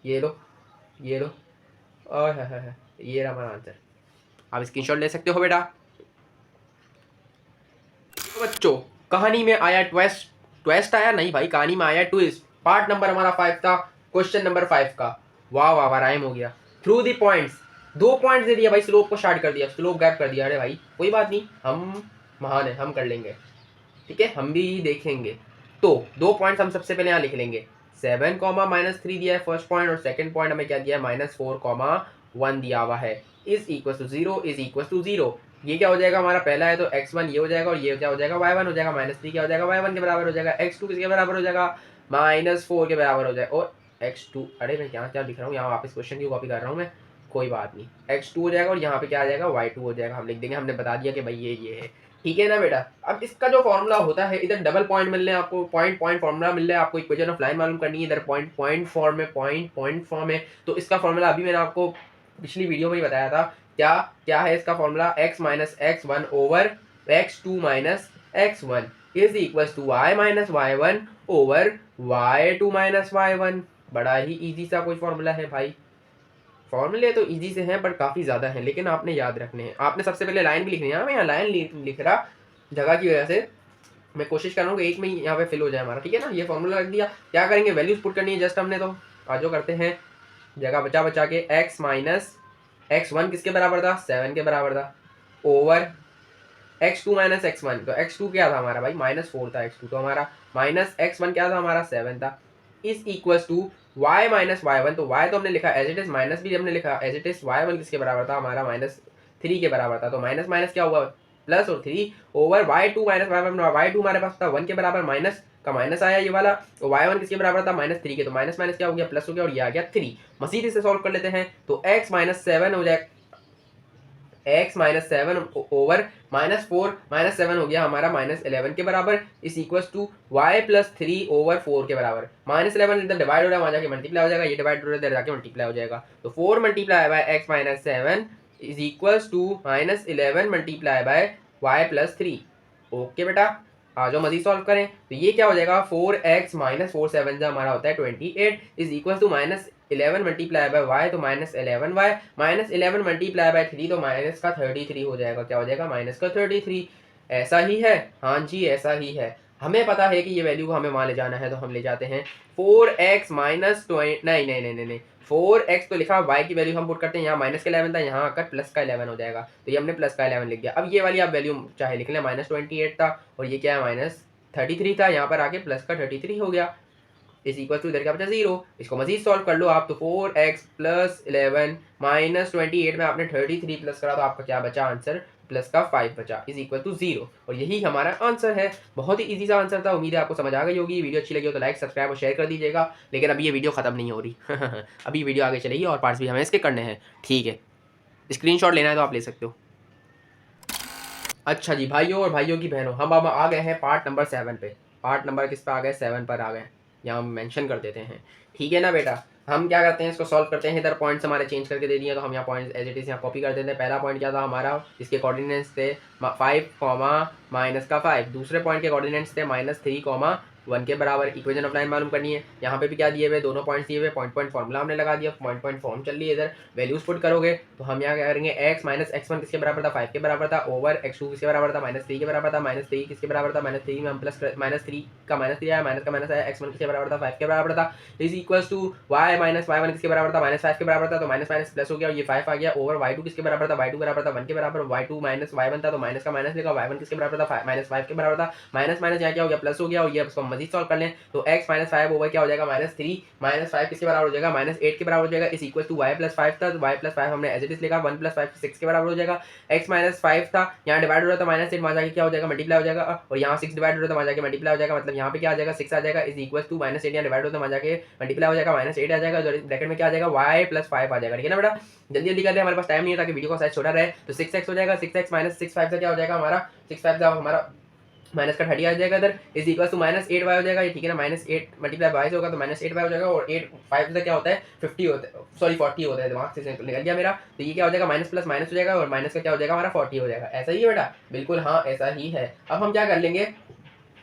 ये लो, ये लो, और है ये रहा हमारा आंसर, आप स्क्रीनशॉट ले सकते हो बेटा। तो बच्चों कहानी में आया ट्विस्ट, ट्विस्ट आया नहीं भाई, कहानी में आया ट्विस्ट। पार्ट नंबर हमारा 5 था, क्वेश्चन नंबर 5 का। वाह वाह वाह, राइम हो गया। थ्रू दी पॉइंट्स, 2 पॉइंट्स दे दिया भाई, स्लोप को स्टार्ट कर दिया, स्लोप गैप कर दिया। अरे भाई कोई बात नहीं, हम महान है, हम कर लेंगे, ठीक है, हम भी देखेंगे। तो 2 पॉइंट्स हम सबसे पहले यहाँ लिख लेंगे, 7 कॉमा माइनस थ्री दिया है फर्स्ट पॉइंट, और सेकंड पॉइंट हमें क्या दिया है, माइनस 4 कॉमा 1 दिया हुआ है, is equal to zero, is equal to zero. ये क्या हो जाएगा हमारा, पहला है तो x1 ये हो जाएगा, और ये क्या हो जाएगा y1 हो जाएगा, माइनस थ्री क्या हो जाएगा y1 के बराबर हो जाएगा, x2 किसके बराबर हो जाएगा, माइनस 4 के बराबर हो जाएगा, और x2, अरे मैं यहाँ क्या लिख रहा हूँ, यहाँ वापस क्वेश्चन की कॉपी कर रहा हूँ मैं, कोई बात नहीं, x2 हो जाएगा, और यहाँ पे क्या आ जाएगा y2 हो जाएगा, हम लिख देंगे, हमने बता दिया कि भाई ये है, ठीक है ना बेटा। अब इसका जो फॉर्मूला होता है, इधर डबल पॉइंट मिल रहे हैं आपको, पॉइंट पॉइंट फॉर्मूला मिल रहा है आपको, इक्वेशन ऑफ लाइन मालूम करनी है, इधर पॉइंट पॉइंट फॉर्म में, पॉइंट पॉइंट फॉर्म है। तो इसका फॉर्मूला अभी मैंने आपको पिछली वीडियो में ही बताया था, क्या क्या है इसका formula, x minus X one over x2 minus x1 is equal to y minus y1 over y2 minus y1। बड़ा ही इजी सा कोई फॉर्मूला है भाई, फॉर्मूले तो इजी से हैं बट काफ़ी ज़्यादा हैं, लेकिन आपने याद रखने हैं। आपने सबसे पहले लाइन भी लिखनी है, मैं यहाँ लाइन लिख रहा जगह की वजह से, मैं कोशिश कर रहा हूँ कि एक में ही यहाँ पे फिल हो जाए हमारा, ठीक है ना। ये फॉर्मूला रख दिया, क्या करेंगे, वैल्यूज पुट करनी है जस्ट हमने, तो आज जो करते हैं जगह बचा बचा के, x माइनस x1 किसके बराबर था, 7 के बराबर था, ओवर x2 माइनस x1, तो x2 क्या था हमारा भाई, माइनस 4 था, x2 तो हमारा, माइनस x1 क्या था हमारा, 7 था, is equal to y minus y1, तो y तो हमने लिखा एज इट इज, माइनस भी हमने लिखा एज इट इज, y1 किसके बराबर था हमारा, माइनस 3 के बराबर था, तो माइनस माइनस क्या हुआ, प्लस और 3 over y2 minus y1, y2 हमारे पास था 1 के बराबर, माइनस का माइनस आया ये वाला, तो y1 किसके बराबर था, माइनस 3 के, तो माइनस माइनस क्या हो गया, प्लस हो गया, और ये आ गया 3। मजीद इसे सॉल्व कर लेते हैं, तो x माइनस 7 हो जाए, x minus 7 over minus 4 minus 7 हो गया हमारा माइनस 11 के बराबर, is equal to y plus 3 over 4 के बराबर, माइनस 11 इधर डिवाइड हो रहा है, वहाँ जाके मल्टीप्लाई हो जाएगा, ये डिवाइड हो रहा है इधर जाके मल्टीप्लाई हो जाएगा, तो 4 multiply by x minus 7 is equal to minus 11 multiply by y plus 3। Okay बेटा, आ जाओ मजीद सॉल्व करें, तो ये क्या हो जाएगा, 4x माइनस 4 7 जो हमारा होता है 28 is equal to minus 11 multiply by Y, तो minus 11y, minus 11 multiply by 3, तो माइनस का 33 हो जाएगा, क्या हो जाएगा, माइनस का 33। ऐसा ही है, हाँ जी ऐसा ही है, हमें पता है कि ये वैल्यू को हमें वहाँ ले जाना है, तो हम ले जाते हैं 4x माइनस नहीं नहीं नहीं नहीं 4x तो लिखा, y की वैल्यू हम पुट करते हैं, यहाँ माइनस का 11 था, यहाँ आकर प्लस का 11 हो जाएगा, तो ये हमने प्लस का 11 लिख दिया। अब ये वाली आप वैल्यू चाहे लिख लें, माइनस 28 था, और ये क्या है, माइनस 33 था, यहाँ पर आके प्लस का 33 हो गया, इज इक्वल टू इधर क्या बचा, जीरो। इसको मजीद सॉल्व कर लो आप, तो 4x प्लस 11 माइनस 28 में आपने 33 प्लस करा, तो आपका क्या बचा आंसर, प्लस का 5 बचा, इज इक्वल टू जीरो, और यही हमारा आंसर है। बहुत ही इजी सा आंसर था, उम्मीद है आपको समझ आ गई होगी। वीडियो अच्छी लगी हो तो लाइक सब्सक्राइब और शेयर कर दीजिएगा, लेकिन अभी ये वीडियो खत्म नहीं हो रही अभी वीडियो आगे चलेगी और पार्ट्स भी हमें इसके करने हैं, ठीक है। स्क्रीनशॉट लेना है तो आप ले सकते हो। अच्छा जी भाइयों और भाइयों की बहनों, हम अब आ गए हैं पार्ट नंबर 7 पे। पार्ट नंबर किस पे आ गए, 7 पर आ गए, यहाँ हम मेंशन कर देते हैं, ठीक है ना बेटा। हम क्या करते हैं, इसको सॉल्व करते हैं, इधर पॉइंट्स हमारे चेंज करके दे दिए, तो हम यहाँ पॉइंट्स एज इट इज यहाँ कॉपी कर देते हैं। पहला पॉइंट क्या था हमारा, इसके कोऑर्डिनेट्स थे 5 कॉमा माइनस का 5, दूसरे पॉइंट के कोऑर्डिनेट्स थे माइनस 3 कॉमा 1 के बराबर। इक्वेशन ऑफ लाइन मालूम करनी है, यहाँ पे भी क्या दिए हुए, दोनों पॉइंट्स दिए हुए, पॉइंट पॉइंट फॉर्मूला हमने लगा दिया, पॉइंट पॉइंट फॉर्म चल रही है, इधर वैल्यूज पुट करोगे तो हम यहाँ क्या करेंगे, x माइनस x1 किसके बराबर था, 5 के बराबर था, ओवर x2 किसके बराबर था, माइनस 3 के बराबर था, माइनस 3 किसके बराबर था, माइनस 3 में हम प्लस माइनस 3 का माइनस 3 आया, माइनस का माइनस आया, x1 किसके बराबर था, 5 के बराबर था, is equal to y minus y1 किसके बराबर था, माइनस 5 के बराबर था, तो माइनस माइनस प्लस हो गया और ये 5 आ गया, ओवर y2 किसके बराबर था, y2 बराबर था 1 के बराबर, y2 माइनस y1 था, तो माइनस का माइनस लिखा, y1 किसके बराबर था, माइनस 5 के बराबर था, माइनस माइनस यहाँ क्या हो गया, प्लस हो गया, और ये इसको हम मजीद सॉल्व कर लें तो x माइनस फाइव ओवर क्या हो जाएगा -3 -5 किसके बराबर हो जाएगा -8 के बराबर हो जाएगा is equal to y plus 5 था, तो y प्लस 5 हमने एज इट इज लिखा, 1 प्लस 5 6 के बराबर हो जाएगा। x माइनस 5 था, यहाँ डिवाइड हो रहा था -8 वहाँ जाके क्या हो जाएगा मल्टीप्लाई हो जाएगा, और यहाँ 6 डिवाइड हो रहा था वहाँ जाके मल्टीप्लाई हो जाएगा, मतलब यहाँ पे क्या आ जाएगा 6 आ जाएगा इज इक्वल टू -8 यहाँ डिवाइड होता है वहाँ जाके मल्टीप्लाई हो जाएगा -8 आ जाएगा, ब्रैकेट में क्या आ जाएगा y प्लस 5 आ जाएगा। ठीक है ना बेटा, जल्दी जल्दी कर दे, हमारे पास टाइम नहीं है ताकि वीडियो का साइज छोटा रहे। तो 6x हो जाएगा, 6x माइनस 6 5 से क्या हो जाएगा हमारा 6 5 का हमारा माइनस का 30 आ जाएगा इधर इज इक्वल टू -8 वाई हो जाएगा, ये ठीक है ना, -8 मल्टीप्लाई वाई से होगा तो -8 वाई हो जाएगा, और 8 5 से क्या होता है 50 होता है, सॉरी 40 होता है, दिमाग से निकल गया मेरा। तो ये क्या हो जाएगा माइनस प्लस माइनस हो जाएगा, और माइनस का क्या हो जाएगा हमारा 40 हो जाएगा। ऐसा ही है बेटा, बिल्कुल हाँ ऐसा ही है। अब हम क्या कर लेंगे,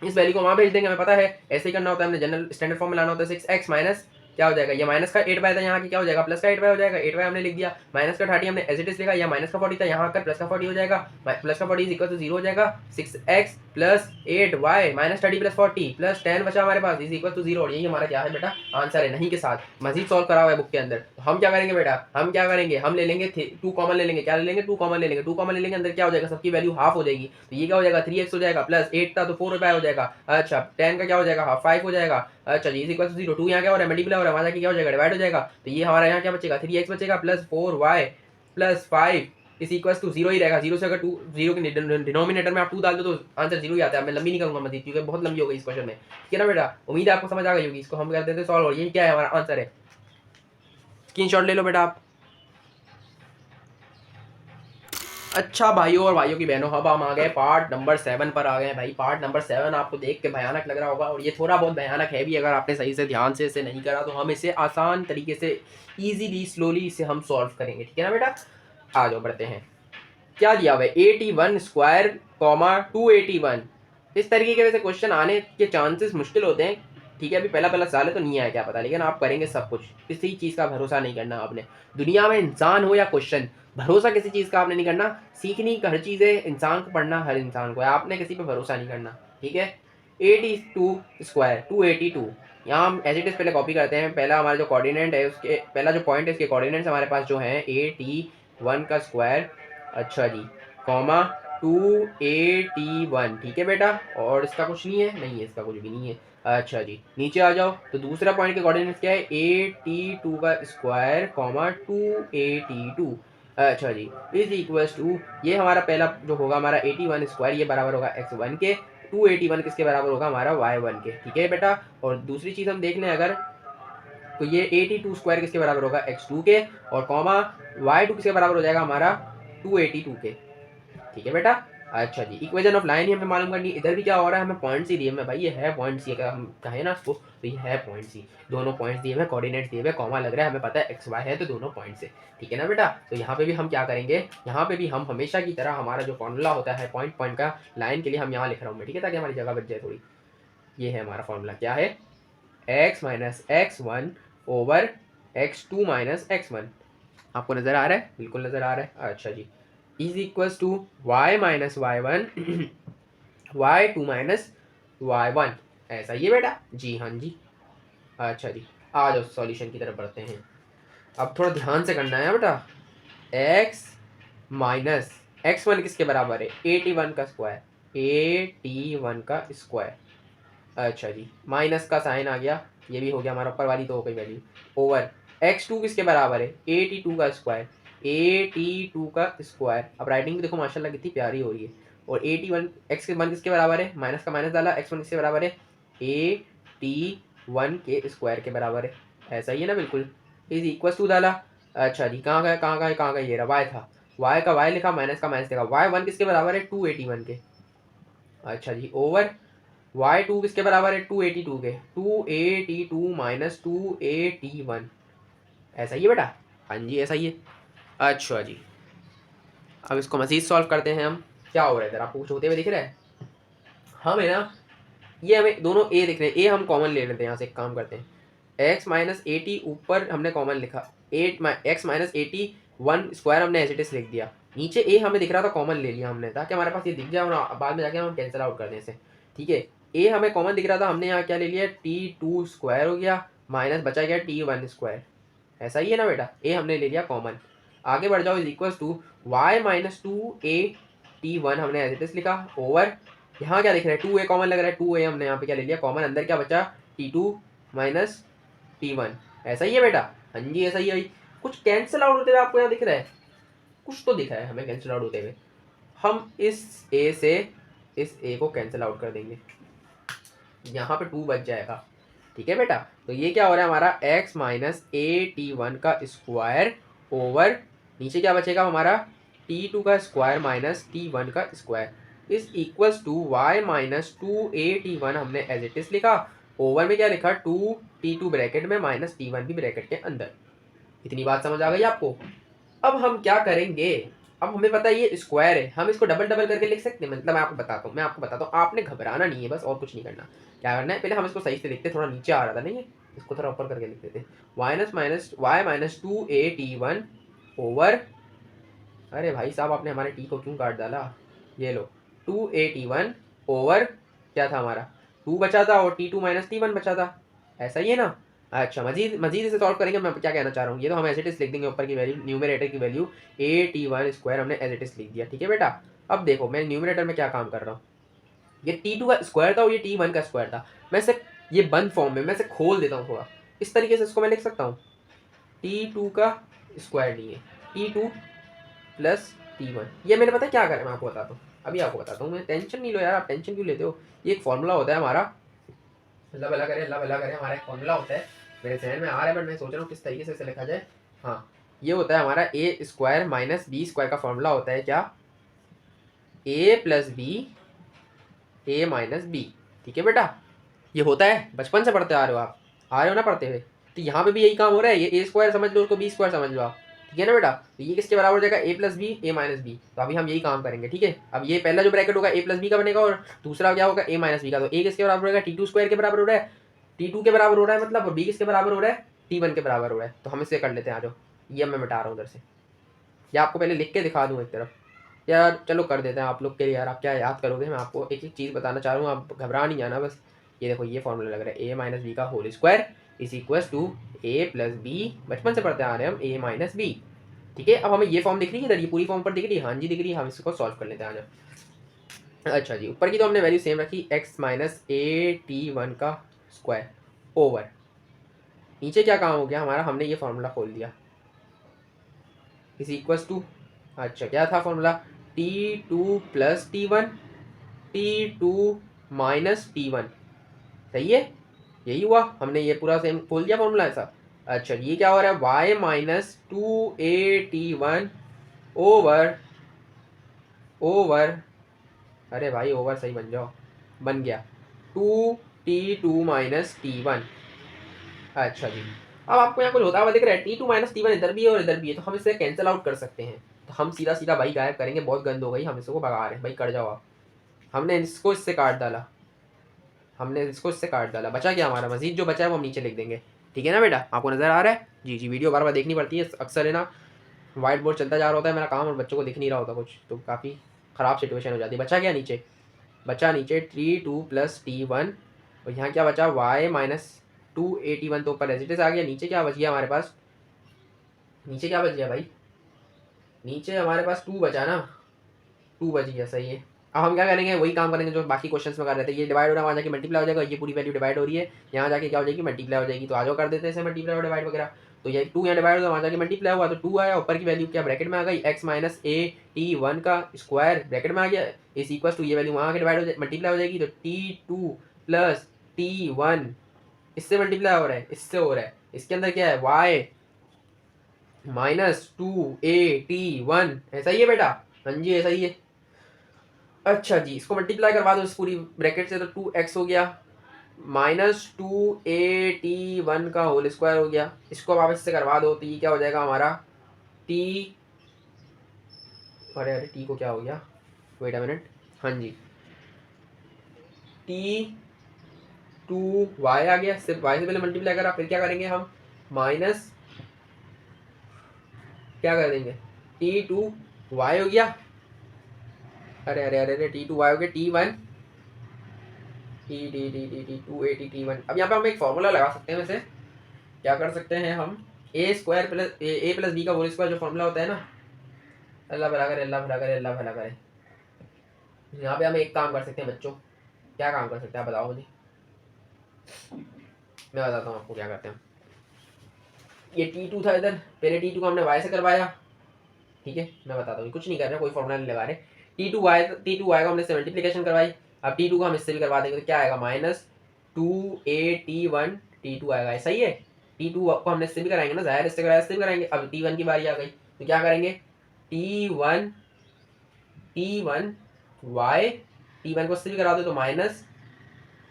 इस वैल्यू को वहाँ भेज देंगे, हमें पता है ऐसे ही करना होता है, हमने जनरल स्टैंडर्ड फॉर्म में लाना होता है। 6x माइनस क्या हो जाएगा, ये माइनस का 8 वाई था, यहाँ की क्या हो जाएगा प्लस का 8 वाई हो जाएगा, 8 वाई हमने लिख दिया, माइनस का 30 हमने एज इट इज लिखा, या माइनस का 40 था, यहाँ आकर प्लस का 40 हो जाएगा, प्लस का 40 इज इक्वल टू 0 हो जाएगा, 6x plus 8y minus 30 plus 40 plus 10 बचा हमारे पास इज इक्वल टू 0, और यही हमारा क्या है बेटा आंसर है, नहीं के साथ मजीद सॉल्व करा हुआ है बुक के अंदर। तो हम क्या करेंगे बेटा, हम क्या करेंगे, हम ले लेंगे 2 कॉमन ले लेंगे, क्या ले लेंगे 2 कॉमन ले लेंगे, 2 कॉमन ले लेंगे, अंदर क्या हो जाएगा सबकी वैल्यू हाफ हो जाएगी, तो ये क्या हो जाएगा 3x हो जाएगा, प्लस 8 था तो 4 रुपये हो जाएगा, अच्छा 10 का क्या हो जाएगा हाफ 5 हो जाएगा, अच्छा जी इज इक्वल टू 0, 2 यहाँ क्या हो रहा है मल्टीप्लाई हो रहा है, वहाँ जाके क्या हो जाएगा डिवाइड हो जाएगा, तो ये हमारा यहाँ क्या बचेगा 3x बचेगा plus 4y plus 5 is equal to 0 ही रहेगा। 0 से अगर 2 0 के डिनोमिनेटर में आप 2 डाल दो तो आंसर 0 ही आता है। मैं लंबी नहीं करूंगा मजीद क्योंकि बहुत लंबी हो गई इस क्वेश्चन में, ठीक है ना बेटा, उम्मीद है आपको समझ आ गई होगी। इसको हम कर देते हैं सॉल्व, और ये क्या है हमारा आंसर है, स्क्रीनशॉट ले लो बेटा आप। अच्छा भाइयों और भाइयों की बहनों, अब हम आ गए पार्ट नंबर 7 पर आ गए भाई। पार्ट नंबर 7 आपको देख के भयानक लग रहा होगा, और ये थोड़ा बहुत भयानक है भी अगर आपने सही से ध्यान से इसे नहीं करा, तो हम इसे आसान तरीके से इजीली स्लोली इसे हम सॉल्व करेंगे, ठीक है ना बेटा। आ जाओ बढ़ते हैं। क्या दिया हुआ है 81 स्क्वायर कॉमा 281, इस तरीके के क्वेश्चन आने के चांसेस मुश्किल होते हैं, ठीक है। अभी पहला पहला साल है तो नहीं आया क्या पता, लेकिन आप करेंगे सब कुछ, किसी चीज़ का भरोसा नहीं करना आपने। दुनिया में इंसान हो या क्वेश्चन, भरोसा किसी चीज़ का आपने नहीं करना। सीखनी हर चीज़ है, इंसान को पढ़ना हर इंसान को है, आपने किसी पे भरोसा नहीं करना, ठीक है। 82 स्क्वायर 282, यहाँ हम एज इट इज पहले कॉपी करते हैं। पहला हमारा जो कोऑर्डिनेट है उसके पहला जो पॉइंट है इसके कोऑर्डिनेट्स हमारे पास जो है 81 का स्क्वायर, अच्छा जी, कॉमा 281, ठीक है बेटा। और इसका कुछ नहीं है, नहीं है इसका कुछ भी नहीं है, अच्छा जी नीचे आ जाओ। तो दूसरा पॉइंट के कोऑर्डिनेट्स क्या है 82 का स्क्वायर कॉमा 282, अच्छा जी इज इक्वल्स टू, ये हमारा पहला जो होगा हमारा 81 स्क्वायर ये बराबर होगा x1 के, 281 किसके बराबर होगा हमारा y1 के, ठीक है बेटा। और दूसरी चीज़ हम देख लें अगर, तो ये 82 स्क्वायर किसके बराबर होगा x2 के, और कॉमा y2 किसके बराबर हो जाएगा हमारा 282 के, ठीक है बेटा। अच्छा जी इक्वेशन ऑफ लाइन ही हमें मालूम करनी है। इधर भी क्या हो रहा है हमें पॉइंट्स ही दिए हुए भाई, ये है पॉइंट्स ही, अगर हम कहें ना उसको तो ये है पॉइंट्स ही, दोनों पॉइंट्स दिए हुए, कोऑर्डिनेट्स दिए हुए, कॉमा लग रहा है, हमें पता है एक्स वाई है तो दोनों पॉइंट्स है, ठीक है ना बेटा। तो यहाँ पे भी हम क्या करेंगे, यहाँ पे भी हम हमेशा की तरह हमारा जो फॉर्मूला होता है पॉइंट पॉइंट का लाइन के लिए हम यहाँ लिख रहा हूँ मैं, ठीक है, ताकि हमारी जगह बच जाए थोड़ी। ये है हमारा फॉर्मूला, क्या है x minus x1 over x2 minus x1, आपको नज़र आ रहा है, बिल्कुल नज़र आ रहा है, अच्छा जी is equals to y minus y1 y2 minus y1, ऐसा ही है बेटा, जी हाँ जी। अच्छा जी आ जाओ सॉल्यूशन की तरफ बढ़ते हैं। अब थोड़ा ध्यान से करना है बेटा, x माइनस x1 किसके बराबर है 81 का स्क्वायर, 81 का स्क्वायर, अच्छा जी माइनस का साइन आ गया, ये भी हो गया हमारा ऊपर वाली तो हो गई वैल्यू, ओवर x2 किसके बराबर है 82 का स्क्वायर, 82 का स्क्वायर। अब राइटिंग भी देखो माशाल्लाह कितनी प्यारी हो रही है। और 81 x के 1 किसके बराबर है, माइनस का माइनस डाला, x1 किसके बराबर है 81 के स्क्वायर के बराबर है, ऐसा ही है ना बिल्कुल, इज इक्वल टू डाला, अच्छा जी कहाँ गया कहाँ गया कहाँ गया, ये रहा y था, y का y लिखा, माइनस का माइनस लिखा, y1 किसके बराबर है 281 के, अच्छा जी ओवर y2 किसके बराबर है 282 के, 282 माइनस 281, ऐसा ही है बेटा, हाँ जी ऐसा ही है। अच्छा जी अब इसको मज़ीद सॉल्व करते हैं हम। क्या हो रहा है इधर आपको कुछ होते हुए दिख रहा है, हम है ना, ये हमें दोनों a दिख रहे हैं, a हम कॉमन ले लेते हैं, यहाँ से एक काम करते हैं, x माइनस 80 ऊपर हमने कॉमन लिखा, x माइनस 81 स्क्वायर हमने एज इट इज लिख दिया, नीचे a हमें दिख रहा था कॉमन ले लिया हमने, ताकि हमारे पास ये दिख जाए और बाद में जाके हम कैंसिल आउट कर दें इसे, ठीक है। a हमें कॉमन दिख रहा था, हमने यहाँ क्या ले लिया t2 स्क्वायर हो गया, माइनस बचा गया t1 स्क्वायर, ऐसा ही है ना बेटा, a हमने ले लिया कॉमन। आगे बढ़ जाओ, is equal to y minus 2 a t1 हमने एज इट इज लिखा, ओवर यहाँ क्या दिख रहा है, 2a कॉमन लग रहा है, 2a हमने यहाँ पे क्या ले लिया कॉमन, अंदर क्या बचा t2 माइनस t1, ऐसा ही है बेटा। हाँ जी ऐसा ही है भाई। कुछ कैंसिल आउट होते हुए आपको यहाँ दिख रहा है, कुछ तो दिखा है हमें कैंसिल आउट होते हुए। हम इस a से इस a को कैंसिल आउट कर देंगे, यहाँ पे 2 बच जाएगा, ठीक है बेटा। तो ये क्या हो रहा है हमारा x माइनस a t1 का स्क्वायर ओवर नीचे क्या बचेगा हमारा t2 का स्क्वायर माइनस t1 का square is equals to y minus 2a t1 हमने एज इट इज लिखा, ओवर में क्या लिखा 2t2 ब्रैकेट में माइनस t1 भी ब्रैकेट के अंदर। इतनी बात समझ आ गई आपको। अब हम क्या करेंगे, अब हमें पता है ये स्क्वायर है, हम इसको डबल डबल करके लिख सकते हैं, मतलब मैं आपको बताता हूँ, आपने घबराना नहीं है बस, और कुछ नहीं करना। क्या करना है, पहले हम इसको सही से लिखते, थोड़ा नीचे आ रहा था नहीं है, इसको थोड़ा ऊपर करके लिख देते, Y minus 2a t1 over, अरे भाई साहब आपने हमारे टी को क्यों काट डाला, ये लो 2a t1 ओवर क्या था हमारा 2 बचा था और t2 माइनस t1 बचा था, ऐसा ही है ना। अच्छा मजीद मजीद इसे सॉल्व करेंगे, मैं क्या कहना चाह रहा हूँ, ये तो हम एज इट इज लिख देंगे ऊपर की वैल्यू, न्यूमरेटर की वैल्यू a t1 स्क्वायर हमने एज इट इज लिख दिया, ठीक है बेटा। अब देखो मैं न्यूमरेटर में क्या काम कर रहा हूँ, ये t2 का स्क्वायर था और ये t1 का स्क्वायर था, मैं इसे ये बंद फॉर्म में मैं इसे खोल देता हूँ थोड़ा, इस तरीके से इसको मैं लिख सकता हूँ, t2 का स्क्वायर नहीं है t2 प्लस t1, ये मैंने पता है क्या करें, मैं आपको बताता हूँ, अभी आपको बताता हूँ मैं, टेंशन नहीं लो यार, आप टेंशन क्यों लेते हो। ये एक फॉर्मूला होता है हमारा, अल्लाह भला करे अल्लाह भला करे, हमारा एक फॉर्मूला होता है, मेरे जहन में आ रहा है बट मैं सोच रहा हूँ किस तरीके से इसे लिखा जाए। हाँ ये होता है हमारा ए स्क्वायर माइनस बी स्क्वायर का फॉर्मूला होता है क्या, ए प्लस बी ए माइनस बी, ठीक है बेटा। ये होता है, बचपन से पढ़ते आ रहे हो आप, आ रहे हो ना पढ़ते हुए, तो यहाँ पे भी यही काम हो रहा है, ये ए स्क्वायर समझ लो, उसको बी स्क्वायर समझ लो आप, ठीक है ना बेटा। तो ये किसके बराबर हो जाएगा, ए प्लस बी ए माइनस बी, तो अभी हम यही काम करेंगे, ठीक है। अब ये पहला जो ब्रैकेट होगा ए प्लस बी का बनेगा और दूसरा क्या होगा ए माइनस बी का, तो ए किसके बराबर होगा टी टू स्क्वायर के बराबर हो रहा है, टी2 के बराबर हो रहा है मतलब, और बी किसके बराबर हो रहा है t1 के बराबर हो रहा है, तो हम इसे कर लेते हैं, आ जाओ ये मैं मिटा रहा हूँ उधर से, या आपको पहले लिख के दिखा दूँ एक तरफ, यार चलो कर देते हैं आप लोग के लिए, यार आप क्या याद करोगे, मैं आपको एक एक चीज़ बताना चाह रहा हूँ, आप घबरा नहीं जाना बस। ये देखो ये फॉर्मूला लग रहा है ए माइनस बी का whole square is equals to a plus b, बचपन से पढ़ते आ रहे हैं हम, ए माइनस बी, ठीक है। अब हमें ये फॉर्म दिख रही है इधर, ये पूरी फॉर्म पर दिख रही है, हाँ जी दिख रही है, हम इसको सॉल्व कर लेते हैं, आ जाओ। अच्छा जी ऊपर की तो हमने वैल्यू सेम रखी, एक्स माइनस a t1 का स्क्वायर ओवर, नीचे क्या काम हो गया हमारा, हमने ये फॉर्मूला खोल दिया इज इक्वल्स टू, अच्छा क्या था formula, t2 plus t1 t2 minus t1, सही है, यही हुआ, हमने ये पूरा सेम खोल दिया फॉर्मूला ऐसा। अच्छा ये क्या हो रहा है y minus 2a t1 over over, अरे भाई ओवर सही बन जाओ, बन गया 2t2 माइनस t1। अच्छा जी अब आपको यहाँ कुछ होता हुआ दिख रहा है, t2 माइनस t1 इधर भी है और इधर भी है, तो हम इसे कैंसिल आउट कर सकते हैं, तो हम सीधा सीधा भाई गायब करेंगे, बहुत गंद हो गई, हम इसको भगा रहे हैं भाई, कर जाओ आप। हमने इसको इससे काट डाला, हमने इसको इससे काट डाला, बचा क्या हमारा, मजीद जो बचा है वो हम नीचे लिख देंगे, ठीक है ना बेटा, आपको नज़र आ रहा है जी जी। वीडियो बार बार देखनी पड़ती है अक्सर, है ना, वाइट बोर्ड चलता जा रहा होता है मेरा काम और बच्चों को दिख नहीं रहा होता कुछ, तो काफ़ी ख़राब सिचुएशन हो जाती है। बचा क्या नीचे, बचा नीचे t2 प्लस t1 और यहाँ क्या बचा y माइनस 2a t1, तो ऊपर रेजिडेंस आ गया, नीचे क्या बच गया हमारे पास, नीचे क्या बच गया भाई, नीचे हमारे पास 2 बचा ना, 2 बच गया, सही है। अब हम क्या करेंगे, वही काम करेंगे जो बाकी क्वेश्चंस में कर रहे थे, ये डिवाइड हो रहा है, वहाँ जाके मल्टीप्लाई हो जाएगा, ये पूरी वैल्यू डिवाइड हो रही है, यहाँ जाके क्या हो जाएगी मल्टीप्लाई हो जाएगी, तो आ जाओ कर देते हैं मल्टीप्लाई और डिवाइड वगैरह। तो ये 2 यहाँ डिवाइड हुआ, वहाँ जाके मल्टीप्लाई हुआ तो 2 आया, ऊपर की वैल्यू क्या ब्रैकेट में आ गई, x माइनस a t1 का स्क्वायर ब्रैकेट में आ गया इज इक्वल टू, ये वैल्यू वहाँ के डिवाइड हो मल्टीप्लाई हो जाएगी, तो t2 प्लस t1 इससे मल्टीप्लाई हो रहा है, इससे हो रहा है, इसके अंदर क्या है y माइनस 2a t1, ऐसा ही है बेटा, हाँ जी ऐसा ही है। अच्छा जी इसको मल्टीप्लाई करवा दो इस पूरी ब्रैकेट से, तो 2x हो गया माइनस 2a t1 का होल स्क्वायर हो गया, इसको अब आप इससे करवा दो तो ये क्या हो जाएगा हमारा t, अरे अरे t को क्या हो गया, वेट अ मिनट, हाँ जी t2y आ गया, सिर्फ y से पहले मल्टीप्लाई करा, फिर क्या करेंगे हम माइनस क्या कर देंगे t2y हो गया, अरे अरे अरे अरे t2y हो गया, t1 t2a t1। अब यहाँ पे हम एक फॉर्मूला लगा सकते हैं, वैसे क्या कर सकते हैं हम, ए स्क्वायर प्लस ए प्लस बी का होल स्क्वायर जो फॉर्मूला होता है ना, अल्लाह भला करे अल्लाह भला करे अल्लाह भला करे, यहाँ पे हम एक काम कर सकते हैं बच्चों, क्या काम कर सकते हैं आप बताओ मुझे, मैं बताता हूँ आपको क्या करते हैं। ये T2 था इधर, पहले T2 को हमने y से करवाया, ठीक है मैं बताता हूँ, कुछ नहीं कर रहे, कोई फॉर्मूला नहीं लगा रहे। T2y को हमने से मल्टीप्लिकेशन करवाई, अब T2 को हम इससे भी करवा देंगे तो क्या आएगा, -2AT1 T2 आएगा, सही है। T2 को हमने इससे भी कराएंगे ना, जाहिर इससे कराया इससे भी कराएंगे। अब T1 की बारी आ गई तो क्या करेंगे, T1 y, T1 को इससे भी करा दो तो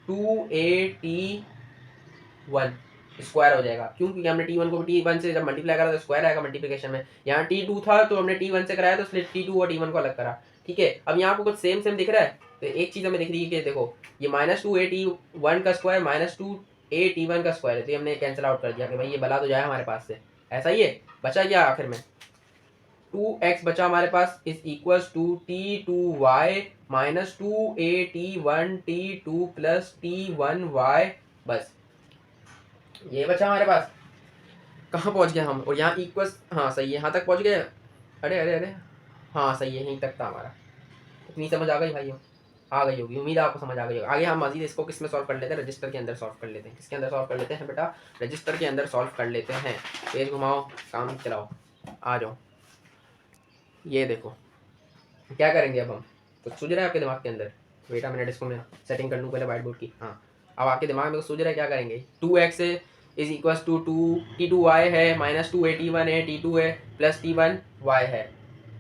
-2AT1 स्क्वायर हो जाएगा, क्यों, क्योंकि हमने T1 को T1 से जब मल्टीप्लाई करा तो स्क्वायर आएगा मल्टीप्लिकेशन में। यहाँ T2 था तो हमने T1 से कराया तो इसलिए T2 और T1 को अलग करा, ठीक है। अब यहाँ आपको कुछ सेम सेम दिख रहा है, तो एक चीज़ हमें दिख रही है कि देखो ये -2AT1 का स्क्वायर -2AT1 का स्क्वायर है, तो ये हमने कैंसिल आउट कर दिया कि भाई ये बला तो जाए हमारे पास से, ऐसा ही है। बचा क्या आखिर में, 2x बचा हमारे पास is equals to T2y -2AT1T2 plus T1y, बस ये बचा हमारे पास। कहाँ पहुँच गए हम, और यहाँ इक्वल्स, हाँ सही है, यहाँ तक पहुँच गए। अरे अरे अरे, हाँ सही है, यहीं तक था हमारा। इतनी समझ आ गई भाई, आ गई होगी, उम्मीद है आपको समझ आ गई होगी। आगे हम मजीद इसको किस में सॉल्व कर लेते हैं, रजिस्टर के अंदर सॉल्व कर लेते हैं। किसके अंदर सॉल्व कर लेते हैं बेटा, रजिस्टर के अंदर सॉल्व कर लेते हैं। पेज घुमाओ, काम चलाओ, आ जाओ। ये देखो क्या करेंगे अब हम, कुछ सूझ रहा है आपके दिमाग के अंदर, बेटा मिनट इसको मैं सेटिंग कर लूँ पहले व्हाइट बोर्ड की। हाँ अब आपके दिमाग में कुछ सूझ रहा है, क्या करेंगे, 2x is equals to T2y है, -2AT1 है, T2 है, प्लस T1y है,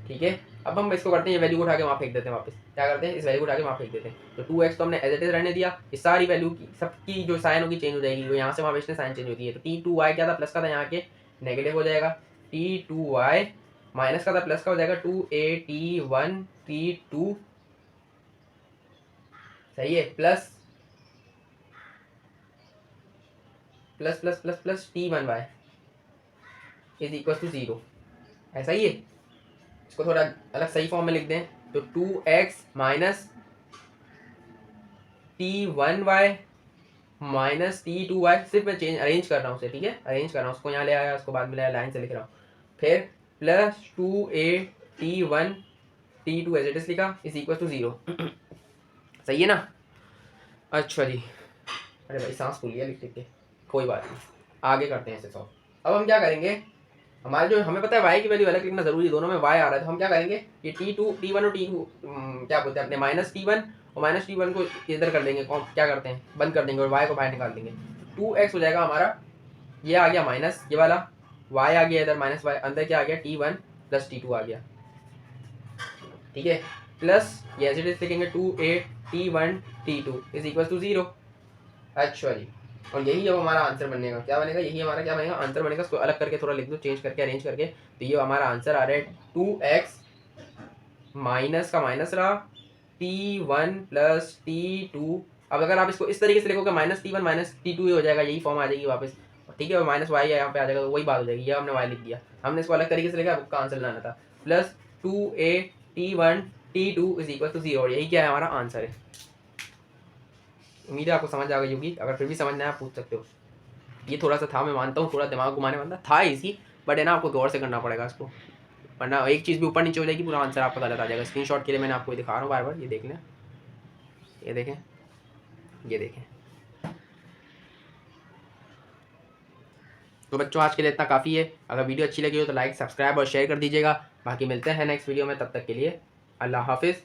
ठीक है। अब हम इसको करते हैं, ये वैल्यू उठा के वहाँ फेंक देते हैं वापस, क्या करते हैं इस वैल्यू को उठा के वहाँ फेंक देते हैं। तो 2x तो हमने एज इट इज रहने दिया, इस सारी वैल्यू की सबकी जो साइन होगी चेंज हो जाएगी, वो यहाँ से वहाँ भेजने साइन चेंज होती है। तो T2y क्या था, प्लस का था, यहाँ के नेगेटिव हो जाएगा। T2y माइनस का था, प्लस का हो जाएगा, 2AT1T2, सही है, plus plus plus plus plus T1y is equal to 0, ऐसा ही है। इसको थोड़ा अलग सही फॉर्म में लिख दें तो 2x minus T1y minus T2y, सिर्फ मैं चेंज अरेंज कर रहा हूँ उसे, ठीक है, अरेंज कर रहा हूँ उसको, यहाँ ले आया, उसको बाद में लाया, लाइन से लिख रहा हूँ। फिर plus 2AT1T2 as it is लिखा, इज इक्वल टू 0, सही है ना। अच्छा जी, अरे भाई सांस फूल लिया लिख लिख के, कोई बात नहीं, आगे करते हैं इसे सॉल्व। अब हम क्या करेंगे, हमारे जो हमें पता है y की वैल्यू अलग लिखना जरूरी, दोनों में y आ रहा है, तो हम क्या करेंगे, ये T1 और T2 क्या बोलते हैं अपने, -T1 और -T1 को इधर कर देंगे, क्या करते हैं बंद कर देंगे और y को बाहर निकाल देंगे। 2x हो जाएगा हमारा, ये आ गया माइनस ये वाला, y आ गया इधर -y, अंदर क्या आ गया, T1 प्लस T2 आ गया, ठीक है, प्लस ये एज इट इज लिखेंगे 2AT1T2 इज इक्वल टू 0। अच्छा जी, और यही अब हमारा आंसर बनेगा, क्या बनेगा, यही हमारा क्या बनेगा, आंसर बनेगा। इसको अलग करके थोड़ा लिख दो, चेंज करके अरेंज करके, तो ये हमारा आंसर आ रहा है 2x माइनस का माइनस रहा, T1 प्लस T2। अब अगर आप इसको इस तरीके से लिखोगे -T1 -T2 ही हो जाएगा, यही फॉर्म आ जाएगी वापस, ठीक है, और -y यहाँ पे आ जाएगा, तो वही बात हो जाएगी, ये हमने y लिख दिया, हमने इसको अलग तरीके से लिखा, बुक का आंसर लाना था, plus 2AT1T2 is equal to 0, और यही क्या है हमारा आंसर है। उम्मीद है आपको समझ आ गई होगी, अगर फिर भी समझ नहीं आया पूछ सकते हो। ये थोड़ा सा था, मैं मानता हूँ थोड़ा दिमाग घुमाने वाला था इजी, बट है ना आपको गौर से करना पड़ेगा इसको, वरना एक चीज़ भी ऊपर नीचे हो जाएगी, पूरा आंसर आपका गलत आ जाएगा। स्क्रीनशॉट के लिए मैंने आपको दिखा रहा हूँ बार बार, ये देख लें, ये देखें, ये देखें। तो बच्चों आज के लिए इतना काफ़ी है, अगर वीडियो अच्छी लगी हो तो लाइक सब्सक्राइब और शेयर कर दीजिएगा। बाकी मिलते हैं नेक्स्ट वीडियो में, तब तक के लिए अल्लाह हाफिज़।